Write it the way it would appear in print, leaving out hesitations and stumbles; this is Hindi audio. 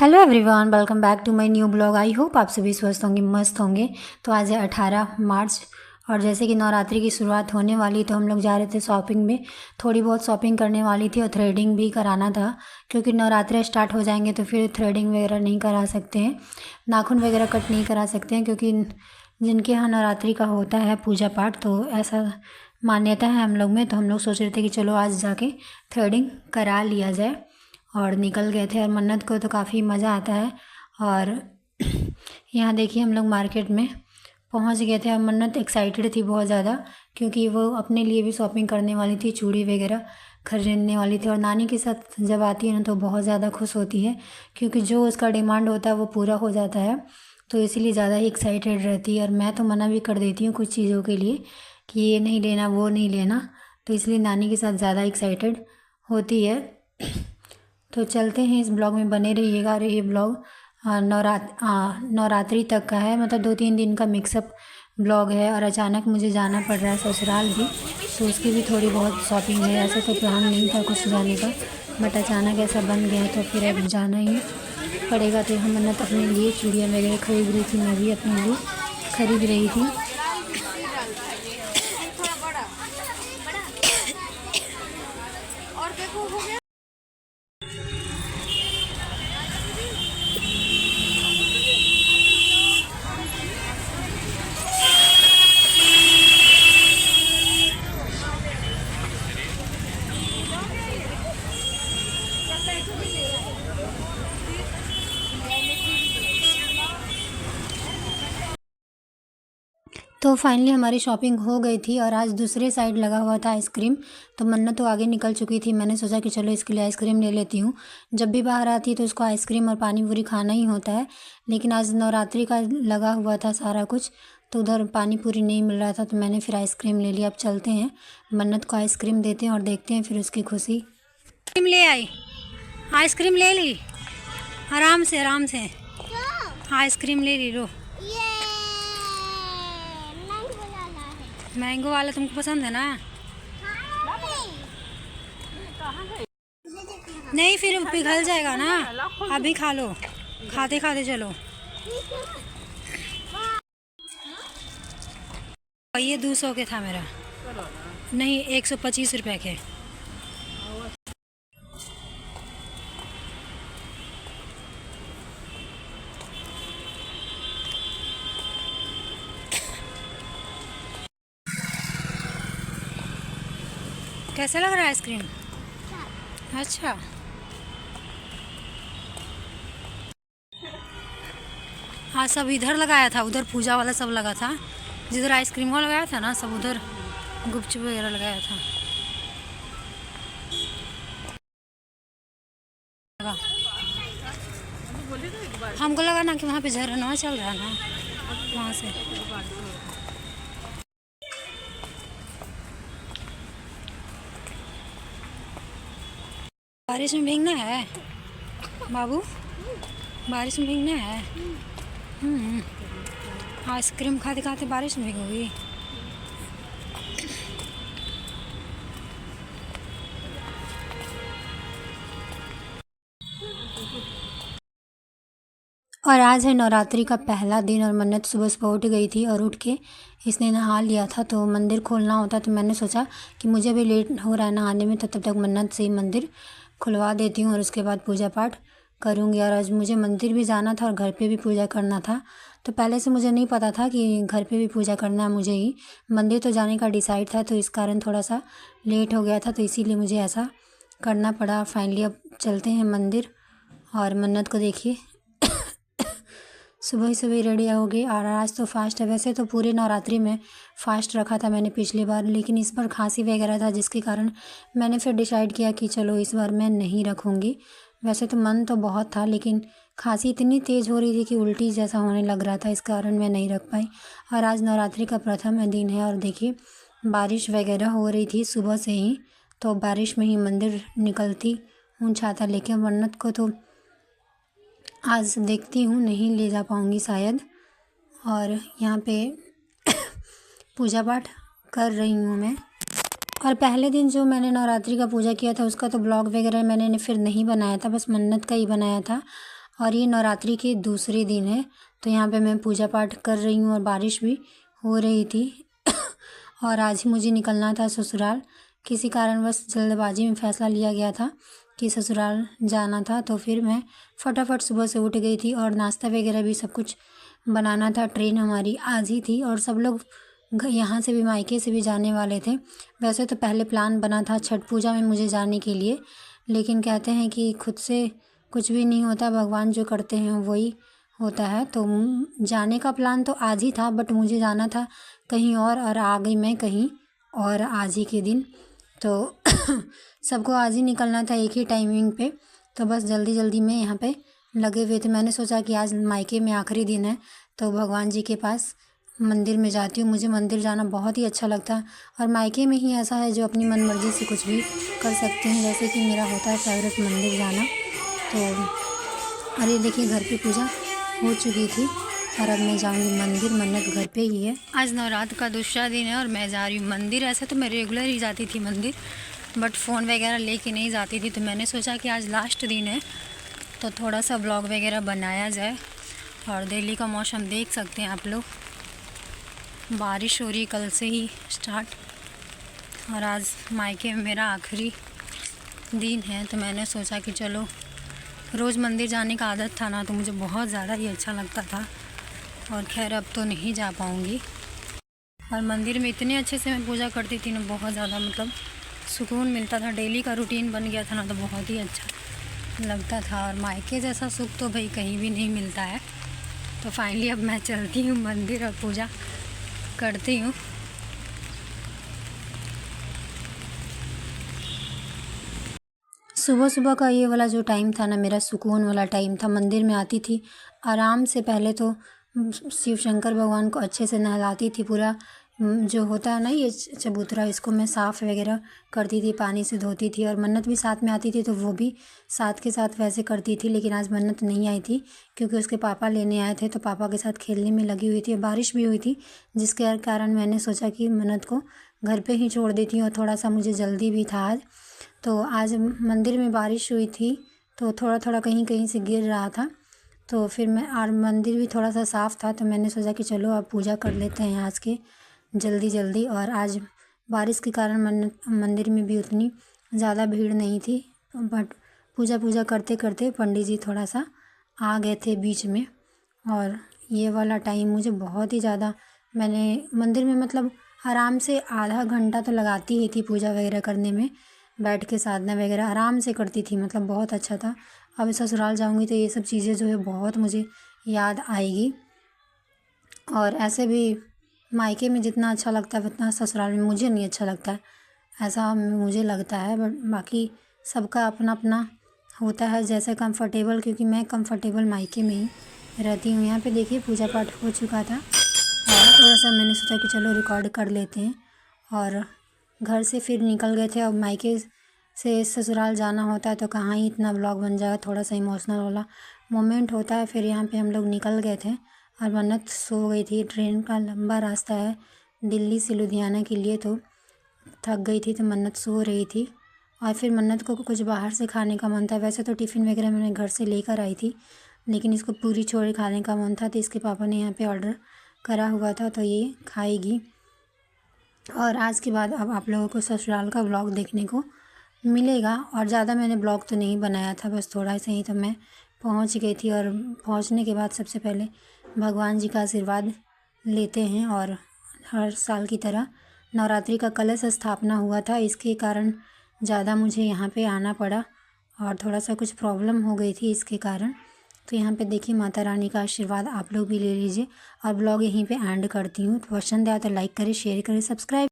Hello everyone, welcome back to my new blog. I hope आप सभी स्वस्थ होंगे, मस्त होंगे। तो आज है 18 मार्च और जैसे कि नवरात्रि की शुरुआत होने वाली तो हम लोग जा रहे थे शॉपिंग में। थोड़ी बहुत शॉपिंग करने वाली थी और थ्रेडिंग भी कराना था, क्योंकि नवरात्रि स्टार्ट हो जाएंगे तो फिर थ्रेडिंग वगैरह नहीं करा सकते हैं, नाखून वगैरह कट नहीं करा सकते हैं, क्योंकि जिनके यहाँ नवरात्रि का होता है पूजा पाठ तो ऐसा मान्यता है हम लोग में। तो हम लोग सोच रहे थे कि चलो आज जाके थ्रेडिंग करा लिया जाए और निकल गए थे। और मन्नत को तो काफ़ी मज़ा आता है। और यहाँ देखिए हम लोग मार्केट में पहुँच गए थे और मन्नत एक्साइटेड थी बहुत ज़्यादा, क्योंकि वो अपने लिए भी शॉपिंग करने वाली थी, चूड़ी वगैरह खरीदने वाली थी। और नानी के साथ जब आती है ना तो बहुत ज़्यादा खुश होती है, क्योंकि जो उसका डिमांड होता है वो पूरा हो जाता है, तो इसीलिए ज़्यादा ही एक्साइटेड रहती है। और मैं तो मना भी कर देती हूँ कुछ चीज़ों के लिए कि ये नहीं लेना वो नहीं लेना, तो इसलिए नानी के साथ ज़्यादा एक्साइटेड होती है। तो चलते हैं, इस ब्लॉग में बने रहिएगा। और ये ब्लॉग नवरात्रि तक का है, मतलब 2-3 दिन का मिक्सअप ब्लॉग है। और अचानक मुझे जाना पड़ रहा है ससुराल भी, तो उसकी भी थोड़ी बहुत शॉपिंग है। ऐसा तो प्लान नहीं था कुछ जाने का, बट अचानक ऐसा बन गया तो फिर अब जाना ही पड़ेगा। तो हम मन्नत अपने लिए चूड़ियाँ वगैरह खरीद रही थी, मैं भी अपने लिए खरीद रही थी। तो फाइनली हमारी शॉपिंग हो गई थी और आज दूसरे साइड लगा हुआ था आइसक्रीम। तो मन्नत तो आगे निकल चुकी थी, मैंने सोचा कि चलो इसके लिए आइसक्रीम ले लेती हूँ। जब भी बाहर आती है तो उसको आइसक्रीम और पानी पूरी खाना ही होता है, लेकिन आज नवरात्रि का लगा हुआ था सारा कुछ, तो उधर पानी पूरी नहीं मिल रहा था, तो मैंने फिर आइसक्रीम ले लिया। अब चलते हैं, मन्नत को आइसक्रीम देते हैं और देखते हैं फिर उसकी खुशी। आइसक्रीम ले आई, आइसक्रीम ले ली, आराम से आराम से आइसक्रीम ले ली। लो, मैंगो वाला तुमको पसंद है ना? नहीं, फिर पिघल जाएगा ना, अभी खा लो, खाते खाते चलो। ये 200 के था मेरा, नहीं 125 रुपए के। कैसा लग रहा है आइसक्रीम? अच्छा, हाँ सब इधर लगाया था, उधर पूजा वाला सब लगा था, जिधर आइसक्रीम वाला लगाया था ना सब उधर गुपचुप वगैरह लगाया था। लगा हमको लगा ना कि वहाँ पे झरना चल रहा है ना, वहाँ से। बारिश में भीगना है बाबू, बारिश में भीगना है। आइसक्रीम खाते खाते बारिश में भीगोगी? और आज है नवरात्रि का पहला दिन और मन्नत सुबह सुबह उठ गई थी और उठ के इसने नहा लिया था, तो मंदिर खोलना होता, तो मैंने सोचा कि मुझे भी लेट हो रहा है नहाने में, तो तब तक मन्नत से ही मंदिर खुलवा देती हूँ और उसके बाद पूजा पाठ करूँगी। और आज मुझे मंदिर भी जाना था और घर पे भी पूजा करना था, तो पहले से मुझे नहीं पता था कि घर पे भी पूजा करना है मुझे ही, मंदिर तो जाने का डिसाइड था, तो इस कारण थोड़ा सा लेट हो गया था, तो इसीलिए मुझे ऐसा करना पड़ा। फाइनली अब चलते हैं मंदिर। और मन्नत को देखिए सुबह ही सुबह रेडी हो गई। और आज तो फास्ट है, वैसे तो पूरे नवरात्रि में फ़ास्ट रखा था मैंने पिछली बार, लेकिन इस बार खांसी वगैरह था, जिसके कारण मैंने फिर डिसाइड किया कि चलो इस बार मैं नहीं रखूँगी। वैसे तो मन तो बहुत था, लेकिन खांसी इतनी तेज़ हो रही थी कि उल्टी जैसा होने लग रहा था, इस कारण मैं नहीं रख पाई। और आज नवरात्रि का प्रथम दिन है और देखिए बारिश वगैरह हो रही थी सुबह से ही, तो बारिश में ही मंदिर निकलती हूँ छाता लेके। मन्नत को तो आज देखती हूँ नहीं ले जा पाऊँगी शायद। और यहाँ पे पूजा पाठ कर रही हूँ मैं। और पहले दिन जो मैंने नवरात्रि का पूजा किया था उसका तो ब्लॉग वगैरह मैंने फिर नहीं बनाया था, बस मन्नत का ही बनाया था। और ये नवरात्रि के दूसरे दिन है। तो यहाँ पे मैं पूजा पाठ कर रही हूँ और बारिश भी हो रही थी और आज ही मुझे निकलना था ससुराल। किसी कारणवश जल्दबाजी में फ़ैसला लिया गया था कि ससुराल जाना था, तो फिर मैं फटाफट सुबह से उठ गई थी और नाश्ता वगैरह भी सब कुछ बनाना था। ट्रेन हमारी आज ही थी और सब लोग यहाँ से भी मायके से भी जाने वाले थे। वैसे तो पहले प्लान बना था छठ पूजा में मुझे जाने के लिए, लेकिन कहते हैं कि खुद से कुछ भी नहीं होता, भगवान जो करते हैं वही होता है। तो जाने का प्लान तो आज ही था, बट मुझे जाना था कहीं और आ गई मैं कहीं और आज ही के दिन। तो सबको आज ही निकलना था एक ही टाइमिंग पे, तो बस जल्दी जल्दी में यहाँ पे लगे हुए थे। मैंने सोचा कि आज मायके में आखिरी दिन है तो भगवान जी के पास मंदिर में जाती हूँ। मुझे मंदिर जाना बहुत ही अच्छा लगता है और मायके में ही ऐसा है जो अपनी मन मर्जी से कुछ भी कर सकते हैं, जैसे कि मेरा होता है फेवरेट मंदिर जाना। तो अरे देखिए घर पे पूजा हो चुकी थी और अब मैं जाऊंगी मंदिर। मन्नत घर पे ही है। आज नवरात्र का दूसरा दिन है और मैं जा रही हूँ मंदिर। ऐसे तो मैं रेगुलर ही जाती थी मंदिर, बट फ़ोन वगैरह लेके नहीं जाती थी। तो मैंने सोचा कि आज लास्ट दिन है तो थोड़ा सा ब्लॉग वगैरह बनाया जाए। और दिल्ली का मौसम देख सकते हैं आप लोग, बारिश हो रही कल से ही स्टार्ट। और आज मायके में मेरा आखिरी दिन है तो मैंने सोचा कि चलो, रोज़ मंदिर जाने का आदत था ना, तो मुझे बहुत ज़्यादा ही अच्छा लगता था। और खैर अब तो नहीं जा पाऊँगी। और मंदिर में इतने अच्छे से मैं पूजा करती थी ना, बहुत ज़्यादा मतलब सुकून मिलता था। डेली का रूटीन बन गया था ना, तो बहुत ही अच्छा लगता था। और मायके जैसा सुख तो भाई कहीं भी नहीं मिलता है। तो फाइनली अब मैं चलती हूँ मंदिर और पूजा करती हूँ। सुबह सुबह का ये वाला जो टाइम था ना, मेरा सुकून वाला टाइम था। मंदिर में आती थी आराम से, पहले तो शिव शंकर भगवान को अच्छे से नहलाती थी। पूरा जो होता है ना ये चबूतरा, इसको मैं साफ़ वगैरह करती थी, पानी से धोती थी। और मन्नत भी साथ में आती थी तो वो भी साथ के साथ वैसे करती थी। लेकिन आज मन्नत नहीं आई थी क्योंकि उसके पापा लेने आए थे, तो पापा के साथ खेलने में लगी हुई थी और बारिश भी हुई थी, जिसके कारण मैंने सोचा कि मन्नत को घर पे ही छोड़ देती हूँ। और थोड़ा सा मुझे जल्दी भी था आज, तो आज मंदिर में बारिश हुई थी तो थोड़ा थोड़ा कहीं कहीं से गिर रहा था। तो फिर मैं, और मंदिर भी थोड़ा सा साफ़ था, तो मैंने सोचा कि चलो अब पूजा कर लेते हैं आज के जल्दी जल्दी। और आज बारिश के कारण मंदिर में भी उतनी ज़्यादा भीड़ नहीं थी, बट पूजा करते करते पंडित जी थोड़ा सा आ गए थे बीच में। और ये वाला टाइम मुझे बहुत ही ज़्यादा, मैंने मंदिर में मतलब आराम से आधा घंटा तो लगाती ही थी पूजा वगैरह करने में। बैठ के साधना वगैरह आराम से करती थी, मतलब बहुत अच्छा था। अब ससुराल जाऊंगी तो ये सब चीज़ें जो है बहुत मुझे याद आएगी। और ऐसे भी मायके में जितना अच्छा लगता है उतना ससुराल में मुझे नहीं अच्छा लगता है, ऐसा मुझे लगता है। बट बाकी सबका अपना अपना होता है जैसे कंफर्टेबल, क्योंकि मैं कंफर्टेबल मायके में ही रहती हूँ। यहाँ पे देखिए पूजा पाठ हो चुका था और थोड़ा सा मैंने सोचा कि चलो रिकॉर्ड कर लेते हैं। और घर से फिर निकल गए थे। अब मायके से ससुराल जाना होता है तो कहाँ ही इतना ब्लॉग बन जाएगा, थोड़ा सा इमोशनल वाला मोमेंट होता है। फिर यहाँ पे हम लोग निकल गए थे और मन्नत सो गई थी। ट्रेन का लंबा रास्ता है दिल्ली से लुधियाना के लिए, तो थक गई थी तो मन्नत सो रही थी। और फिर मन्नत को कुछ बाहर से खाने का मन था। वैसे तो टिफ़िन वगैरह मैंने घर से लेकर आई थी, लेकिन इसको पूरी छोले खाने का मन था, तो इसके पापा ने यहाँ पे ऑर्डर करा हुआ था तो ये खाएगी। और आज के बाद अब आप लोगों को ससुराल का ब्लॉग देखने को मिलेगा। और ज़्यादा मैंने ब्लॉग तो नहीं बनाया था, बस थोड़ा सा ही। तो मैं पहुंच गई थी और पहुंचने के बाद सबसे पहले भगवान जी का आशीर्वाद लेते हैं। और हर साल की तरह नवरात्रि का कलश स्थापना हुआ था, इसके कारण ज़्यादा मुझे यहाँ पे आना पड़ा और थोड़ा सा कुछ प्रॉब्लम हो गई थी इसके कारण। तो यहाँ पे देखिए माता रानी का आशीर्वाद आप लोग भी ले लीजिए। और ब्लॉग यहीं पे एंड करती हूँ। तो पसंद आया तो लाइक करें, शेयर करें, सब्सक्राइब